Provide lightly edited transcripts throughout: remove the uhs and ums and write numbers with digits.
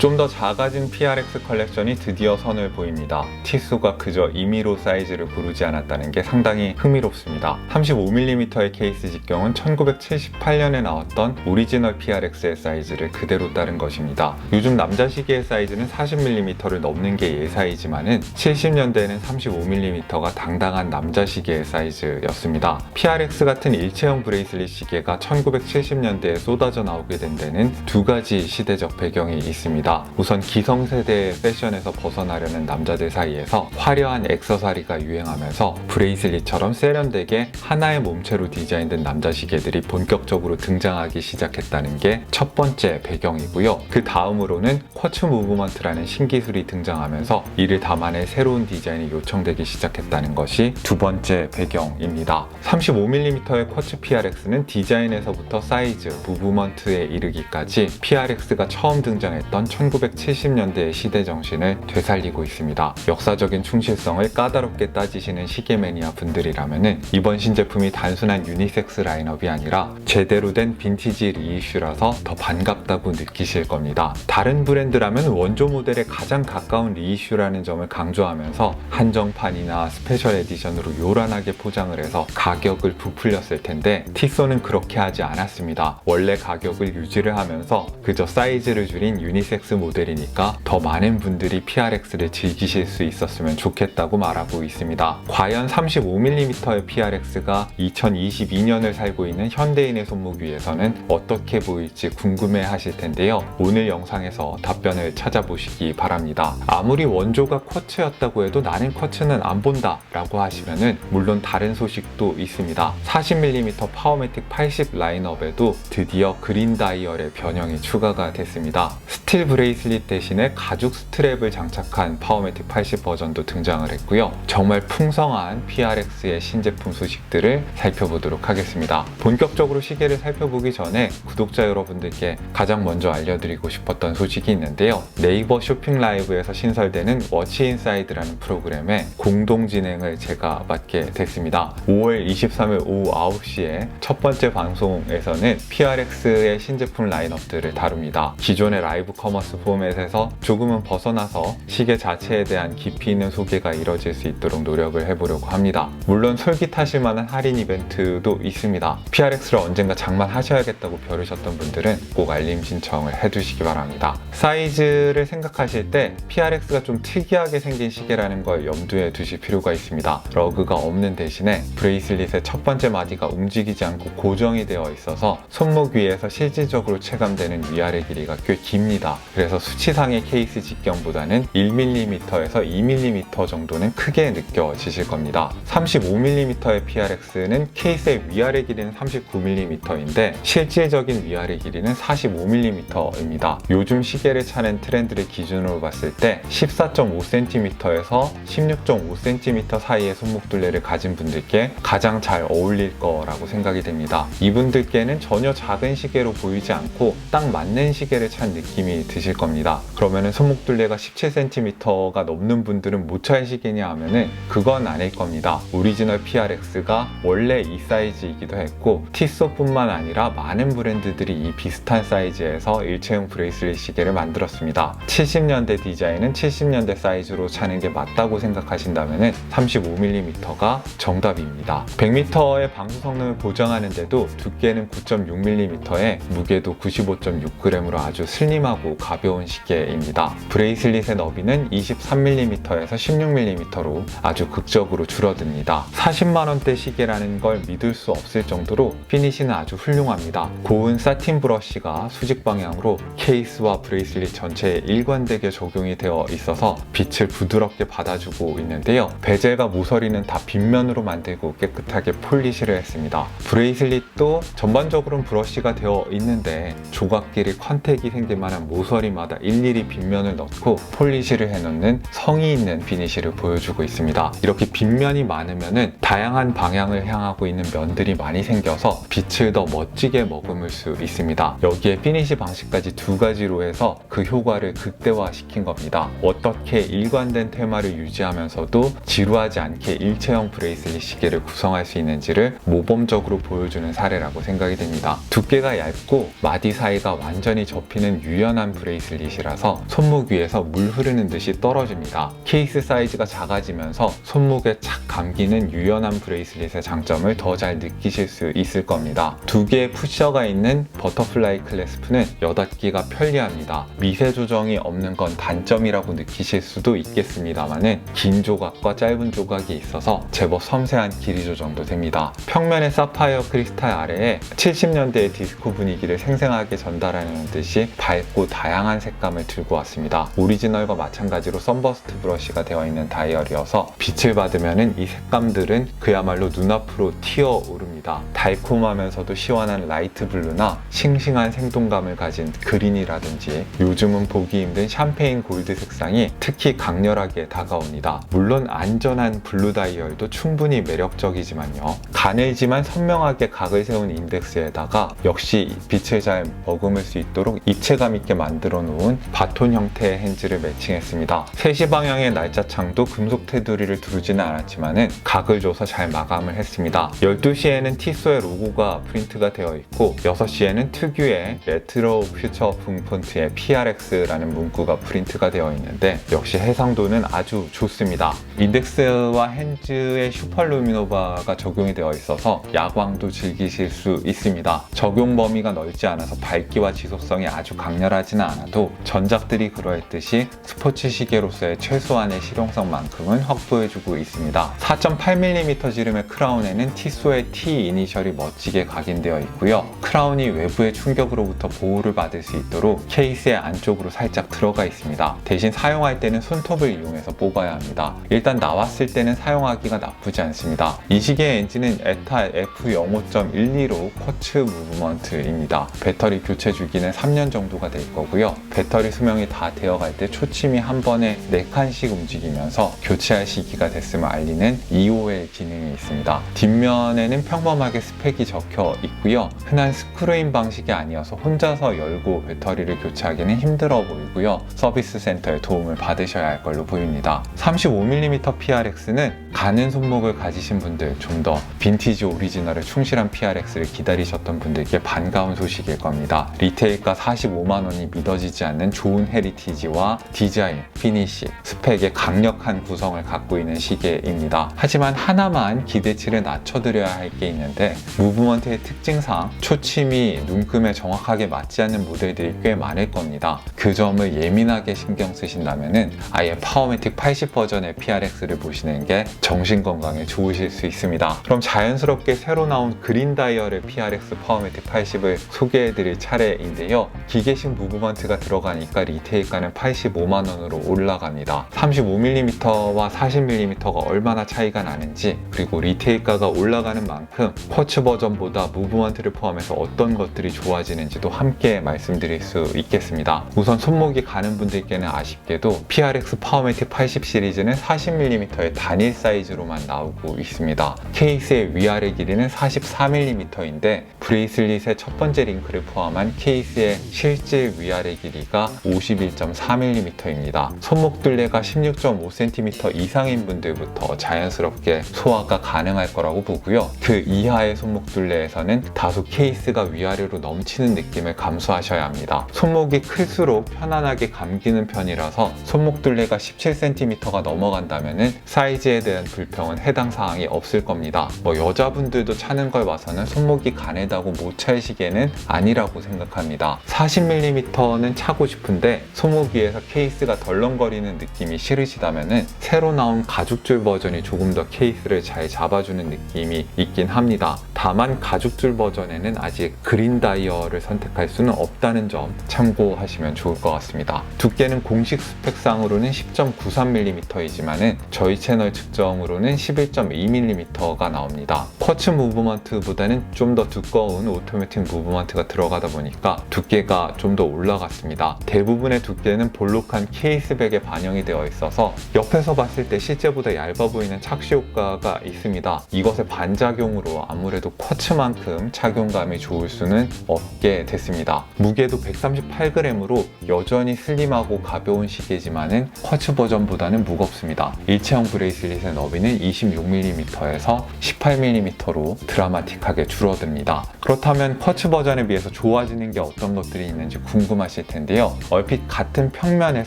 좀 더 작아진 PRX 컬렉션이 드디어 선을 보입니다. 티수가 그저 임의로 사이즈를 고르지 않았다는 게 상당히 흥미롭습니다. 35mm의 케이스 직경은 1978년에 나왔던 오리지널 PRX의 사이즈를 그대로 따른 것입니다. 요즘 남자 시계의 사이즈는 40mm를 넘는 게 예사이지만은 70년대에는 35mm가 당당한 남자 시계의 사이즈였습니다. PRX 같은 일체형 브레이슬릿 시계가 1970년대에 쏟아져 나오게 된 데는 두 가지 시대적 배경이 있습니다. 우선 기성세대의 패션에서 벗어나려는 남자들 사이에서 화려한 액세서리가 유행하면서 브레이슬릿처럼 세련되게 하나의 몸체로 디자인된 남자 시계들이 본격적으로 등장하기 시작했다는 게 첫 번째 배경이고요. 그 다음으로는 쿼츠 무브먼트라는 신기술이 등장하면서 이를 담아낼 새로운 디자인이 요청되기 시작했다는 것이 두 번째 배경입니다. 35mm의 쿼츠 PRX는 디자인에서부터 사이즈, 무브먼트에 이르기까지 PRX가 처음 등장했던 1970년대의 시대 정신을 되살리고 있습니다. 역사적인 충실성을 까다롭게 따지시는 시계 매니아 분들이라면 이번 신제품이 단순한 유니섹스 라인업이 아니라 제대로 된 빈티지 리이슈라서 더 반갑다고 느끼실 겁니다. 다른 브랜드라면 원조 모델에 가장 가까운 리이슈라는 점을 강조하면서 한정판이나 스페셜 에디션으로 요란하게 포장을 해서 가격을 부풀렸을 텐데 티소는 그렇게 하지 않았습니다. 원래 가격을 유지를 하면서 그저 사이즈를 줄인 유니섹스 모델이니까 더 많은 분들이 PRX를 즐기실 수 있었으면 좋겠다고 말하고 있습니다. 과연 35mm의 PRX가 2022년을 살고 있는 현대인의 손목 위에서는 어떻게 보일지 궁금해 하실 텐데요. 오늘 영상에서 답변을 찾아보시기 바랍니다. 아무리 원조가 쿼츠였다고 해도 나는 쿼츠는 안 본다 라고 하시면은 물론 다른 소식도 있습니다. 40mm 파워매틱 80 라인업에도 드디어 그린 다이얼의 변형이 추가가 됐습니다. 스틸 브레이슬릿 대신에 가죽 스트랩을 장착한 파워매틱 80 버전도 등장을 했고요. 정말 풍성한 PRX의 신제품 소식들을 살펴보도록 하겠습니다. 본격적으로 시계를 살펴보기 전에 구독자 여러분들께 가장 먼저 알려드리고 싶었던 소식이 있는데요. 네이버 쇼핑 라이브에서 신설되는 워치 인사이드라는 프로그램의 공동 진행을 제가 맡게 됐습니다. 5월 23일 오후 9시에 첫 번째 방송에서는 PRX의 신제품 라인업들을 다룹니다. 기존의 라이브 커머스 포맷에서 조금은 벗어나서 시계 자체에 대한 깊이 있는 소개가 이뤄질 수 있도록 노력을 해보려고 합니다. 물론 솔깃하실 만한 할인 이벤트도 있습니다. PRX를 언젠가 장만하셔야겠다고 벼르셨던 분들은 꼭 알림 신청을 해두시기 바랍니다. 사이즈를 생각하실 때 PRX가 좀 특이하게 생긴 시계라는 걸 염두에 두실 필요가 있습니다. 러그가 없는 대신에 브레이슬릿의 첫 번째 마디가 움직이지 않고 고정이 되어 있어서 손목 위에서 실질적으로 체감되는 위아래 길이가 꽤 깁니다. 그래서 수치상의 케이스 직경보다는 1mm에서 2mm 정도는 크게 느껴지실 겁니다. 35mm의 PRX는 케이스의 위아래 길이는 39mm인데 실질적인 위아래 길이는 45mm입니다. 요즘 시계를 차는 트렌드를 기준으로 봤을 때 14.5cm에서 16.5cm 사이의 손목둘레를 가진 분들께 가장 잘 어울릴 거라고 생각이 됩니다. 이분들께는 전혀 작은 시계로 보이지 않고 딱 맞는 시계를 찬 느낌이 드실 겁니다. 그러면은 손목둘레가 17cm가 넘는 분들은 못 찰 시계냐 하면은 그건 아닐 겁니다. 오리지널 PRX가 원래 이 사이즈이기도 했고 티소뿐만 아니라 많은 브랜드들이 이 비슷한 사이즈에서 일체형 브레이슬릿 시계를 만들었습니다. 70년대 디자인은 70년대 사이즈로 차는 게 맞다고 생각하신다면 35mm가 정답입니다. 100m의 방수 성능을 보장하는데도 두께는 9.6mm에 무게도 95.6g으로 아주 슬림하고 가벼운 시계입니다. 브레이슬릿의 너비는 23mm에서 16mm로 아주 극적으로 줄어듭니다. 40만원대 시계라는 걸 믿을 수 없을 정도로 피니시는 아주 훌륭합니다. 고운 사틴 브러쉬가 수직 방향으로 케이스와 브레이슬릿 전체에 일관되게 적용이 되어 있어서 빛을 부드럽게 받아주고 있는데요. 베젤과 모서리는 다 빗면으로 만들고 깨끗하게 폴리시를 했습니다. 브레이슬릿도 전반적으로는 브러쉬가 되어 있는데 조각끼리 컨택이 생길 만한 모서리마다 일일이 빗면을 넣고 폴리시를 해놓는 성의 있는 피니시를 보여주고 있습니다. 이렇게 빗면이 많으면 다양한 방향을 향하고 있는 면들이 많이 생겨서 빛을 더 멋지게 머금을 수 있습니다. 여기에 피니시 방식까지 두 가지로 해서 그 효과를 극대화시킨 겁니다. 어떻게 일관된 테마를 유지하면서도 지루하지 않게 일체형 브레이슬릿 시계를 구성할 수 있는지를 모범적으로 보여주는 사례라고 생각이 됩니다. 두께가 얇고 마디 사이가 완전히 접히는 유연한 브레이슬릿 브레이슬릿이라서 손목 위에서 물 흐르는 듯이 떨어집니다. 케이스 사이즈가 작아지면서 손목에 착 감기는 유연한 브레이슬릿의 장점을 더 잘 느끼실 수 있을 겁니다. 두 개의 푸셔가 있는 버터플라이 클래스프는 여닫기가 편리합니다. 미세 조정이 없는 건 단점이라고 느끼실 수도 있겠습니다만은 긴 조각과 짧은 조각이 있어서 제법 섬세한 길이 조정도 됩니다. 평면의 사파이어 크리스탈 아래에 70년대의 디스코 분위기를 생생하게 전달하는 듯이 밝고 다양한 색감을 들고 왔습니다. 오리지널과 마찬가지로 썬버스트 브러쉬가 되어 있는 다이얼이어서 빛을 받으면 이 색감들은 그야말로 눈앞으로 튀어오릅니다. 달콤하면서도 시원한 라이트 블루나 싱싱한 생동감을 가진 그린이라든지 요즘은 보기 힘든 샴페인 골드 색상이 특히 강렬하게 다가옵니다. 물론 안전한 블루 다이얼도 충분히 매력적이지만요. 가늘지만 선명하게 각을 세운 인덱스에다가 역시 빛을 잘 머금을 수 있도록 입체감 있게 만들어 놓은 바톤 형태의 핸즈를 매칭했습니다. 3시 방향의 날짜창도 금속 테두리를 두르지는 않았지만 각을 줘서 잘 마감을 했습니다. 12시에는 티소의 로고가 프린트가 되어 있고 6시에는 특유의 레트로 퓨처 폰트의 PRX라는 문구가 프린트가 되어 있는데 역시 해상도는 아주 좋습니다. 인덱스와 핸즈에 슈퍼루미노바가 적용이 되어 있어서 야광도 즐기실 수 있습니다. 적용 범위가 넓지 않아서 밝기와 지속성이 아주 강렬하지는 않아도 전작들이 그러했듯이 스포츠 시계로서의 최소한의 실용성만큼은 확보해주고 있습니다. 4.8mm 지름의 크라운에는 티소의 T 이니셜이 멋지게 각인되어 있고요. 크라운이 외부의 충격으로부터 보호를 받을 수 있도록 케이스의 안쪽으로 살짝 들어가 있습니다. 대신 사용할 때는 손톱을 이용해서 뽑아야 합니다. 일단 나왔을 때는 사용하기가 나쁘지 않습니다. 이 시계의 엔진은 에탈 F05.12로 쿼츠 무브먼트입니다. 배터리 교체 주기는 3년 정도가 될 거고요. 배터리 수명이 다 되어갈 때 초침이 한 번에 4칸씩 움직이면서 교체할 시기가 됐음을 알리는 EOL 기능이 있습니다. 뒷면에는 평범하게 스펙이 적혀 있고요. 흔한 스크루인 방식이 아니어서 혼자서 열고 배터리를 교체하기는 힘들어 보이고요. 서비스 센터의 도움을 받으셔야 할 걸로 보입니다. 35mm PRX는 가는 손목을 가지신 분들, 좀 더 빈티지 오리지널에 충실한 PRX를 기다리셨던 분들께 반가운 소식일 겁니다. 리테일가 45만원이 믿어지지 않는 좋은 헤리티지와 디자인, 피니시, 스펙의 강력한 구성을 갖고 있는 시계입니다. 하지만 하나만 기대치를 낮춰드려야 할 게 있는데 무브먼트의 특징상 초침이 눈금에 정확하게 맞지 않는 모델들이 꽤 많을 겁니다. 그 점을 예민하게 신경 쓰신다면 아예 파워매틱 80 버전의 PRX를 보시는 게 정신건강에 좋으실 수 있습니다. 그럼 자연스럽게 새로 나온 그린 다이얼의 PRX 파워매틱 80을 소개해드릴 차례인데요. 기계식 무브먼트가 들어가니까 리테일가는 85만원으로 올라갑니다. 35mm와 40mm가 얼마나 차이가 나는지, 그리고 리테일가가 올라가는 만큼 쿼츠 버전보다 무브먼트를 포함해서 어떤 것들이 좋아지는지도 함께 말씀드릴 수 있겠습니다. 우선 손목이 가는 분들께는 아쉽게도 PRX 파워매틱 80 시리즈는 40mm의 단일 사이즈로만 나오고 있습니다. 케이스의 위아래 길이는 44mm인데 브레이슬릿의 첫 번째 링크를 포함한 케이스의 실질 위아래 길이가 51.4mm입니다. 손목 둘레가 16.5cm 이상인 분들부터 자연스럽게 소화가 가능할 거라고 보고요. 그 이하의 손목 둘레에서는 다소 케이스가 위아래로 넘치는 느낌을 감수하셔야 합니다. 손목이 클수록 편안하게 감기는 편이라서 손목 둘레가 17cm가 넘어간다면 사이즈에 대한 불평은 해당 사항이 없을 겁니다. 여자분들도 차는 걸 봐서는 손목이 가늘다고 못 찰 시계는 아니라고 생각합니다. 40mm는 차고 싶은데 손목 위에서 케이스가 덜렁거리는 느낌이 싫으시다면 새로 나온 가죽줄 버전이 조금 더 케이스를 잘 잡아주는 느낌이 있긴 합니다. 다만 가죽줄 버전에는 아직 그린 다이얼을 선택할 수는 없다는 점 참고하시면 좋을 것 같습니다. 두께는 공식 스펙상으로는 10.93mm이지만 저희 채널 측정으로는 11.2mm가 나옵니다. 쿼츠 무브먼트보다는 좀 더 두꺼운 오토매틱 무브먼트가 들어가다 보니까 두께가 좀 더 올라갔습니다. 대부분의 두께는 볼록한 케이스백에 반영이 되어 있어서 옆에서 봤을 때 실제보다 얇아 보이는 착시 효과가 있습니다. 이것의 반작용으로 아무래도 쿼츠만큼 착용감이 좋을 수는 없게 됐습니다. 무게도 138g으로 여전히 슬림하고 가벼운 시계지만은 쿼츠 버전보다는 무겁습니다. 일체형 브레이슬릿에 너비는 26mm에서 18mm로 드라마틱하게 줄어듭니다. 그렇다면 쿼츠 버전에 비해서 좋아지는 게 어떤 것들이 있는지 궁금하실 텐데요. 얼핏 같은 평면의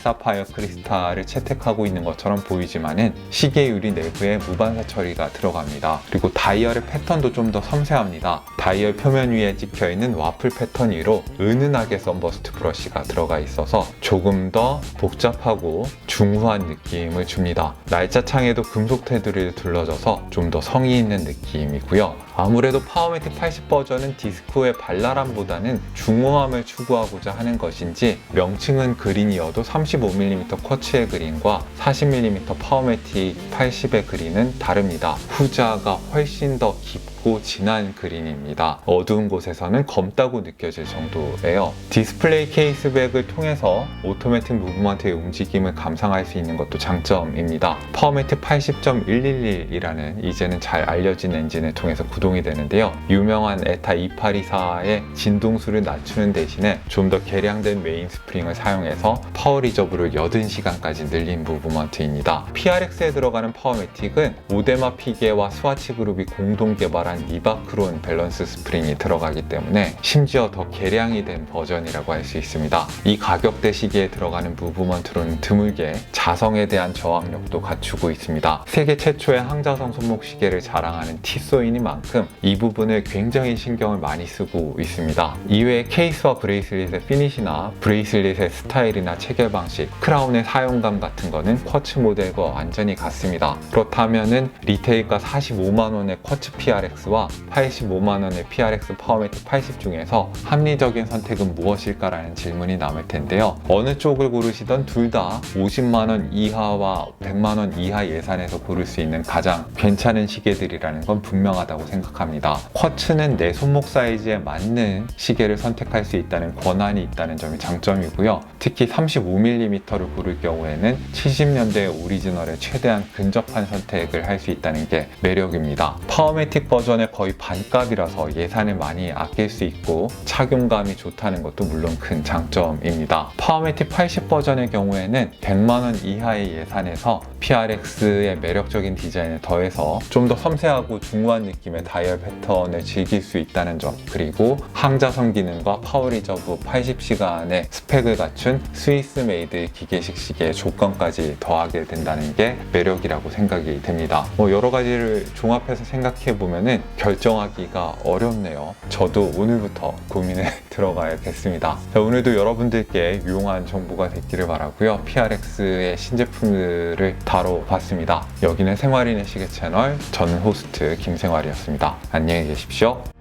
사파이어 크리스탈을 채택하고 있는 것처럼 보이지만은 시계 유리 내부에 무반사 처리가 들어갑니다. 그리고 다이얼의 패턴도 좀 더 섬세합니다. 다이얼 표면 위에 찍혀있는 와플 패턴 위로 은은하게 썬버스트 브러쉬가 들어가 있어서 조금 더 복잡하고 중후한 느낌을 줍니다. 날짜 창에도 금속 테두리를 둘러져서 좀 더 성의 있는 느낌이고요. 아무래도 파워매틱 80 버전은 디스크의 발랄함보다는 중후함을 추구하고자 하는 것인지 명칭은 그린이어도 35mm 쿼츠의 그린과 40mm 파워매틱 80의 그린은 다릅니다. 후자가 훨씬 더 깊고 진한 그린입니다. 어두운 곳에서는 검다고 느껴질 정도예요. 디스플레이 케이스백을 통해서 오토매틱 무브먼트의 움직임을 감상할 수 있는 것도 장점입니다. 파워매틱 80.111이라는 이제는 잘 알려진 엔진을 통해서 구동이 되는데요. 유명한 에타 2824의 진동수를 낮추는 대신에 좀 더 개량된 메인 스프링을 사용해서 파워 리저브를 80시간까지 늘린 무브먼트입니다. PRX에 들어가는 파워매틱은 오데마 피게와 스와치 그룹이 공동 개발한 리바크론 밸런스 스프링이 들어가기 때문에 심지어 더 개량이 된 버전이라고 할 수 있습니다. 이 가격대 시기에 들어가는 무브먼트로는 드물게 자성에 대한 저항력도 갖추고 있습니다. 세계 최초의 항자성 손목 시계를 자랑하는 티소이니만큼 이 부분을 굉장히 신경을 많이 쓰고 있습니다. 이외에 케이스와 브레이슬릿의 피니시나 브레이슬릿의 스타일이나 체결 방식, 크라운의 사용감 같은 거는 쿼츠 모델과 완전히 같습니다. 그렇다면은 리테일가 45만원의 쿼츠 PRX와 85만원의 PRX 파워매틱 80 중에서 합리적인 선택은 무엇일까라는 질문이 남을 텐데요. 어느 쪽을 고르시던 둘 다 50만원 이하와 100만원 이하 예산에서 고를 수 있는 가장 괜찮은 시계들이라는 건 분명하다고 생각합니다. 쿼츠는 내 손목 사이즈에 맞는 시계를 선택할 수 있다는 권한이 있다는 점이 장점이고요. 특히 35mm를 고를 경우에는 70년대 오리지널에 최대한 근접한 선택을 할 수 있다는 게 매력입니다. 파워매틱 버전의 거의 반값이라서 예산을 많이 아낄 수 있고 착용감이 좋다는 것도 물론 큰 장점입니다. 파워매틱 80 버전의 경우에는 100만원 이하의 예산에서 PRX의 매력적인 디자인을 더해서 좀 더 섬세하고 중후한 느낌의 다이얼 패턴을 즐길 수 있다는 점, 그리고 항자성 기능과 파워 리저브 80시간의 스펙을 갖춘 스위스 메이드 기계식 시계의 조건까지 더하게 된다는 게 매력이라고 생각이 됩니다. 여러 가지를 종합해서 생각해 보면은 결정하기가 어렵네요. 저도 오늘부터 고민에 들어가야겠습니다. 자, 오늘도 여러분들께 유용한 정보가 됐기를 바라고요. PRX의 신제품들을 다뤄봤습니다. 여기는 생활인의 시계 채널, 저는 호스트 김생활이었습니다. 안녕히 계십시오.